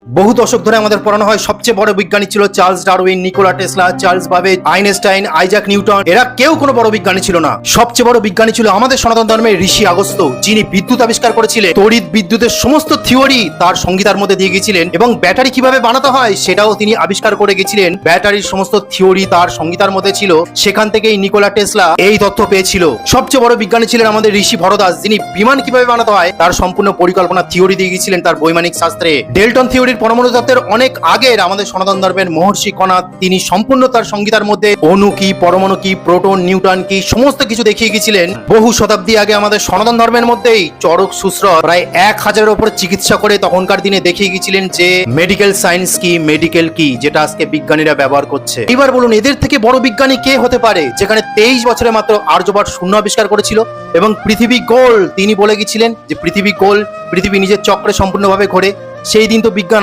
বহু দশক ধরে আমাদের পড়ানো হয় সবচেয়ে বড় বিজ্ঞানী ছিল Charles Darwin, Nikola Tesla, Charles Babbage, Einstein, Isaac Newton. এরা কেউ কোনো বড় বিজ্ঞানী ছিল না। সবচেয়ে বড় বিজ্ঞানী ছিল আমাদের সনাতন ধর্মের ঋষি আগস্ত্য, যিনি বিদ্যুৎ আবিষ্কার করেছিলেন। তড়িৎ বিদ্যুতের সমস্ত থিওরি তার সংগীতার মধ্যে দিয়ে গেছিলেন এবং ব্যাটারি কিভাবে বানাতে হয় সেটাও তিনি আবিষ্কার করে গেছিলেন। ব্যাটারির সমস্ত থিওরি তার সংগীতার মধ্যে ছিল। সেখান থেকেই নিকোলা টেসলা এই তথ্য পেয়েছিল। সবচেয়ে বড় বিজ্ঞানী ছিলেন আমাদের ঋষি ভরদাস, যিনি বিমান কিভাবে বানাতে হয় তার সম্পূর্ণ পরিকল্পনা থিওরি দিয়ে গেছিলেন তার বৈমানিক শাস্ত্রে। ডেল্টন থিওরির পরমাণু তত্ত্বের অনেক আগের আমাদের সনাতন ধর্মের মহর্ষি কণাদ, তিনি সম্পূর্ণ তার সংগীতার মধ্যে অণু কি, পরমাণু কি, প্রোটন, নিউটন কি সমস্ত কিছু দেখিয়ে গেছিলেন। বহু শতাব্দী আগে আমাদের সনাতন ধর্মের মধ্যেই চরক সুশ্রত প্রায় 1000-এর উপর চিকিৎসা করে তখনকার দিনে দেখিয়ে গেছিলেন যে মেডিকেল সায়েন্স কি, মেডিকেল কি, যেটা আজকে বিজ্ঞানীরা ব্যবহার করছে। এবার বলুন এদের থেকে বড় বিজ্ঞানী কে হতে পারে, যেখানে 23 বছরে মাত্র আর্যভট্ট শূন্য আবিষ্কার করেছিল এবং পৃথিবী গোল। তিনি বলে গেছিলেন যে পৃথিবী গোল, পৃথিবী নিজের চক্রে সম্পূর্ণভাবে ঘোরে। সেই দিন তো বিজ্ঞান